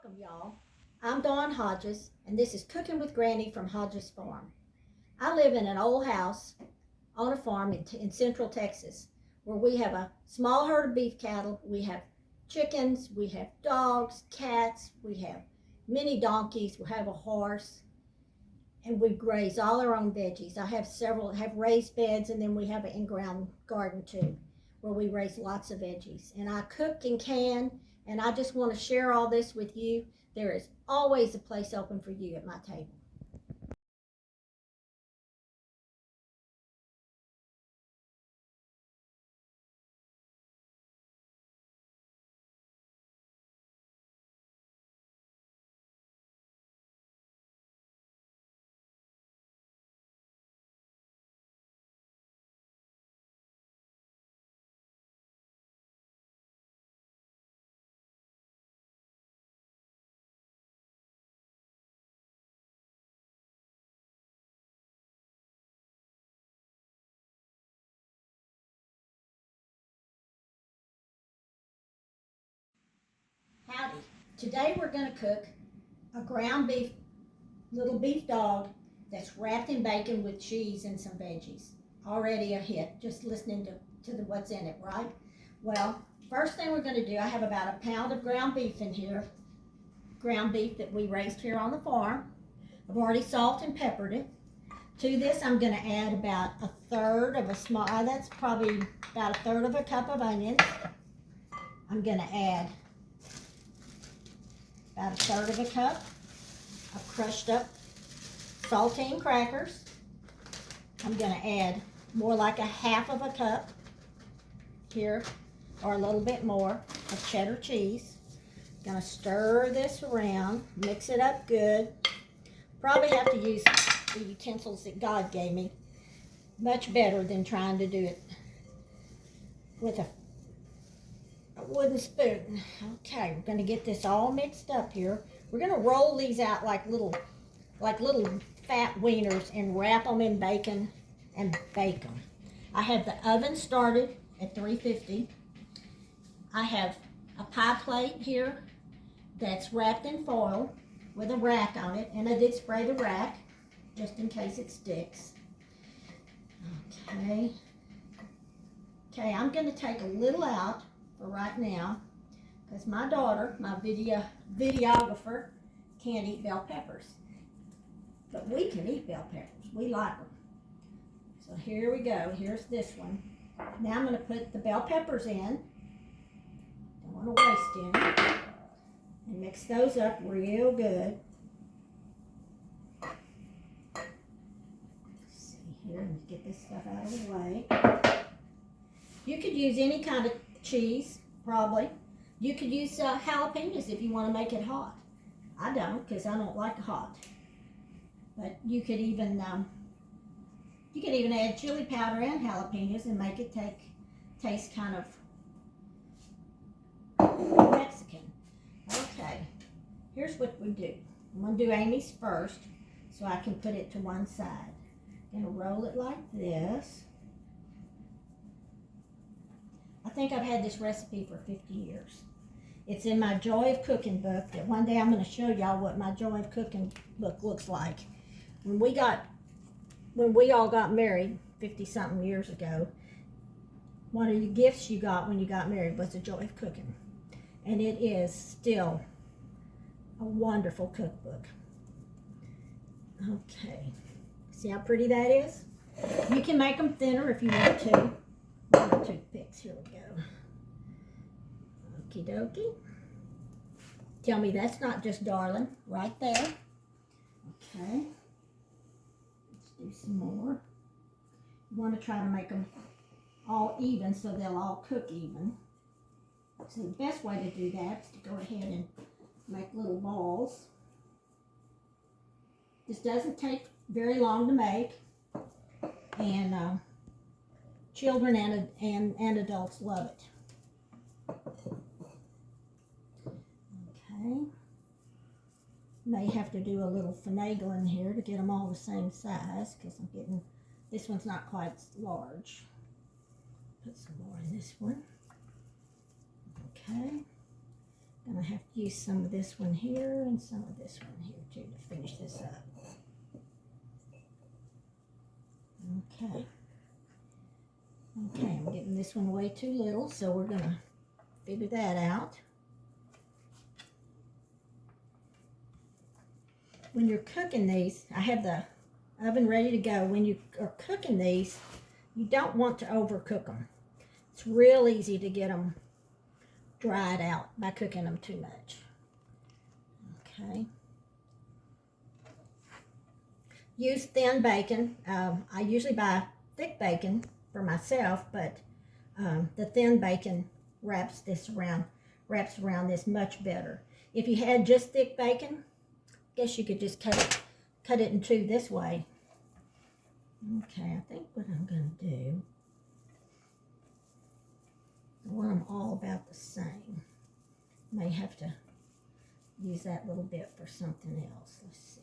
Welcome, y'all. I'm Dawn Hodges, and this is Cooking with Granny from Hodges Farm. I live in an old house on a farm in central Texas where we have a small herd of beef cattle. We have chickens, we have dogs, cats, we have many donkeys, we have a horse, and we graze all our own veggies. I have raised beds, and then we have an in-ground garden too where we raise lots of veggies. And I cook and can, and I just want to share all this with you. There is always a place open for you at my table. Howdy. Today we're going to cook a ground beef, little beef dog that's wrapped in bacon with cheese and some veggies. Already a hit, just listening to what's in it, right? Well, first thing we're going to do, I have about a pound of ground beef in here, ground beef that we raised here on the farm. I've already salt and peppered it. To this, I'm going to add about a third of a small, that's probably about a third of a cup of onions. I'm going to add about a third of a cup of crushed up saltine crackers. I'm going to add more like a half of a cup here, or a little bit more, of cheddar cheese. Going to stir this around, mix it up good. Probably have to use the utensils that God gave me. Much better than trying to do it with a wooden spoon. Okay, we're going to get this all mixed up here. We're going to roll these out like little fat wieners and wrap them in bacon and bake them. I have the oven started at 350. I have a pie plate here that's wrapped in foil with a rack on it, and I did spray the rack just in case it sticks. Okay, I'm going to take a little out for right now because my daughter, my videographer, can't eat bell peppers. But we can eat bell peppers. We like them. So here we go. Here's this one. Now I'm going to put the bell peppers in. Don't want to waste any. And mix those up real good. Let's see here. Let me get this stuff out of the way. You could use any kind of cheese, probably. You could use jalapenos if you want to make it hot. I don't, because I don't like hot. But you could even add chili powder and jalapenos and make it taste kind of Mexican. Okay, here's what we do. I'm going to do Amy's first so I can put it to one side. I'm going to roll it like this. I think I've had this recipe for 50 years. It's in my Joy of Cooking book that one day I'm going to show y'all what my Joy of Cooking book looks like. When we all got married 50-something years ago, one of the gifts you got when you got married was the Joy of Cooking. And it is still a wonderful cookbook. Okay, see how pretty that is? You can make them thinner if you want to. Toothpicks, here we go. Okie dokie. Tell me that's not just darling, right there. Okay. Let's do some more. You want to try to make them all even so they'll all cook even. So the best way to do that is to go ahead and make little balls. This doesn't take very long to make, and children and adults love it. Okay. May have to do a little finagling here to get them all the same size because I'm getting, this one's not quite large. Put some more in this one. Okay. Gonna have to use some of this one here and some of this one here too to finish this up. Okay. Okay, I'm getting this one way too little, so we're gonna figure that out. When you're cooking these, I have the oven ready to go. When you are cooking these, you don't want to overcook them. It's real easy to get them dried out by cooking them too much. Okay. Use thin bacon. I usually buy thick bacon for myself, but the thin bacon wraps around this much better. If you had just thick bacon, I guess you could just cut it in two this way. Okay, I think what I'm going to do, I want them all about the same. May have to use that little bit for something else. Let's see.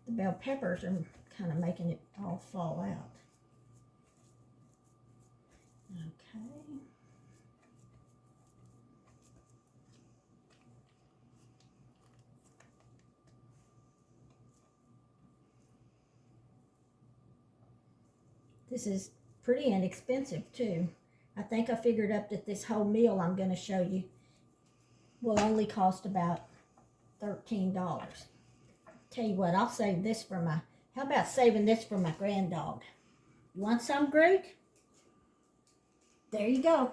The bell peppers are kind of making it all fall out. Okay. This is pretty inexpensive too. I think I figured up that this whole meal I'm going to show you will only cost about $13. Tell you what, I'll save this for how about saving this for my granddog? You want some, Groot? There you go.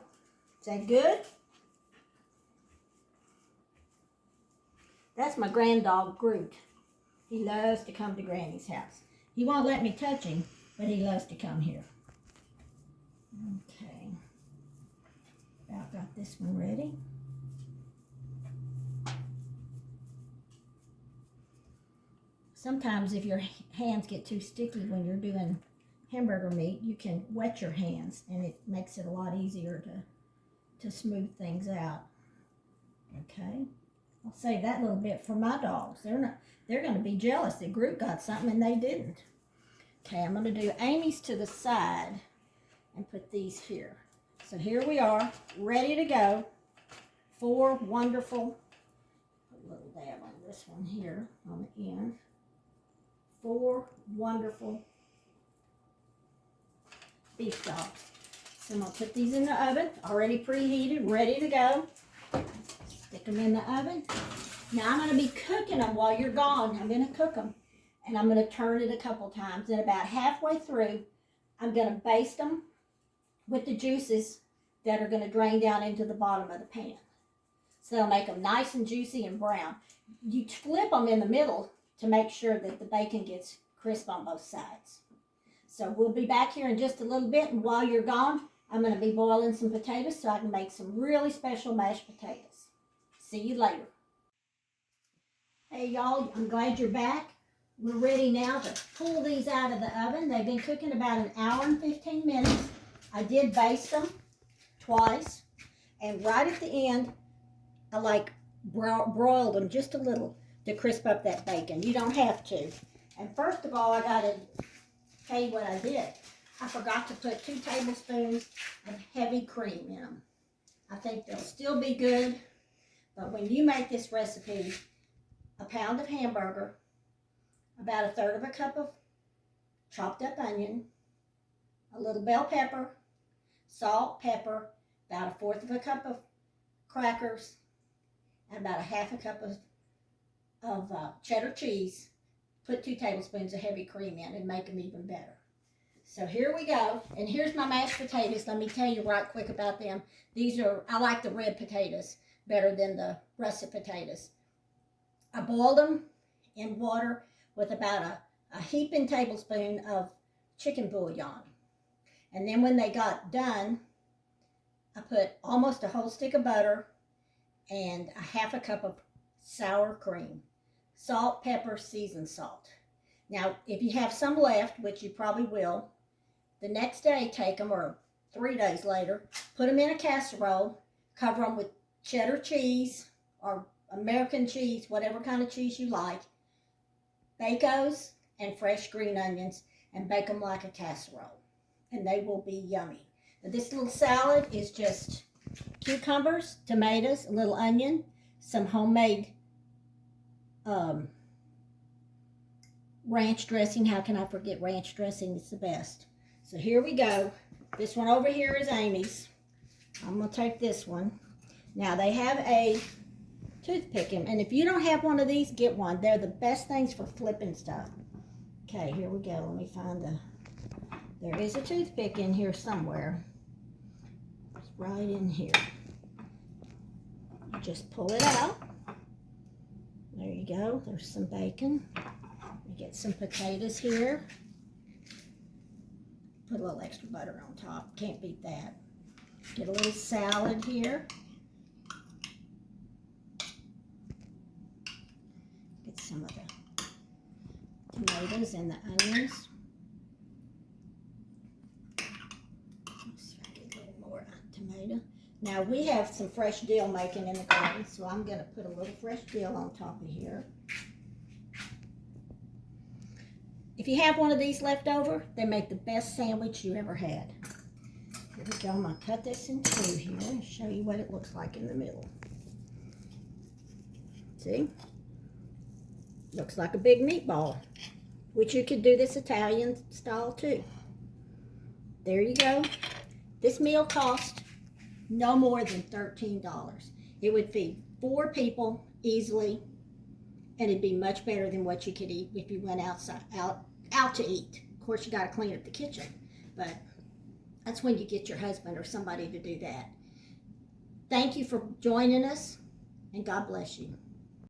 Is that good? That's my granddog, Groot. He loves to come to Granny's house. He won't let me touch him, but he loves to come here. Okay. About got this one ready. Sometimes if your hands get too sticky when you're doing hamburger meat, you can wet your hands and it makes it a lot easier to smooth things out. Okay. I'll save that little bit for my dogs. They're going to be jealous that Groot got something and they didn't. Okay, I'm going to do Amy's to the side and put these here. So here we are, ready to go. 4 wonderful, put a little dab on this one here on the end. 4 wonderful beef dogs. So I'm going to put these in the oven, already preheated, ready to go. Stick them in the oven. Now I'm going to be cooking them while you're gone. I'm going to cook them. And I'm going to turn it a couple times. And about halfway through, I'm going to baste them with the juices that are going to drain down into the bottom of the pan. So they'll make them nice and juicy and brown. You flip them in the middle to make sure that the bacon gets crisp on both sides. So we'll be back here in just a little bit. And while you're gone, I'm going to be boiling some potatoes so I can make some really special mashed potatoes. See you later. Hey y'all, I'm glad you're back. We're ready now to pull these out of the oven. They've been cooking about an hour and 15 minutes. I did baste them twice. And right at the end, I broiled them just a little to crisp up that bacon. You don't have to. And first of all, I got to tell you what I did. I forgot to put 2 tablespoons of heavy cream in them. I think they'll still be good. But when you make this recipe, a pound of hamburger, about 1/3 cup of chopped up onion, a little bell pepper, salt, pepper, about 1/4 cup of crackers, and about 1/2 cup of cheddar cheese. Put 2 tablespoons of heavy cream in and make them even better. So here we go. And here's my mashed potatoes. Let me tell you right quick about them. I like the red potatoes better than the russet potatoes. I boiled them in water with about a heaping tablespoon of chicken bouillon. And then when they got done, I put almost a whole stick of butter and 1/2 cup of sour cream. Salt, pepper, seasoned salt. Now, if you have some left, which you probably will, the next day take them, or 3 days later, put them in a casserole, cover them with cheddar cheese or American cheese, whatever kind of cheese you like, bacon and fresh green onions, and bake them like a casserole. And they will be yummy. Now, this little salad is just cucumbers, tomatoes, a little onion, some homemade ranch dressing. How can I forget ranch dressing? It's the best. So here we go. This one over here is Amy's. I'm going to take this one. Now they have a toothpick, and if you don't have one of these, get one. They're the best things for flipping stuff. Okay, here we go. Let me find there is a toothpick in here somewhere. It's right in here. You just pull it out. There you go. There's some bacon. Get some potatoes here. Put a little extra butter on top. Can't beat that. Get a little salad here. Get some of the tomatoes and the onions. Let's get a little more tomato. Now we have some fresh dill making in the garden, so I'm going to put a little fresh dill on top of here. If you have one of these left over, they make the best sandwich you ever had. Here we go. I'm going to cut this in two here and show you what it looks like in the middle. See? Looks like a big meatball, which you could do this Italian style too. There you go. This meal cost no more than $13. It would feed 4 people easily, and it'd be much better than what you could eat if you went out to eat. Of course, you got to clean up the kitchen, but that's when you get your husband or somebody to do that. Thank you for joining us, and God bless you.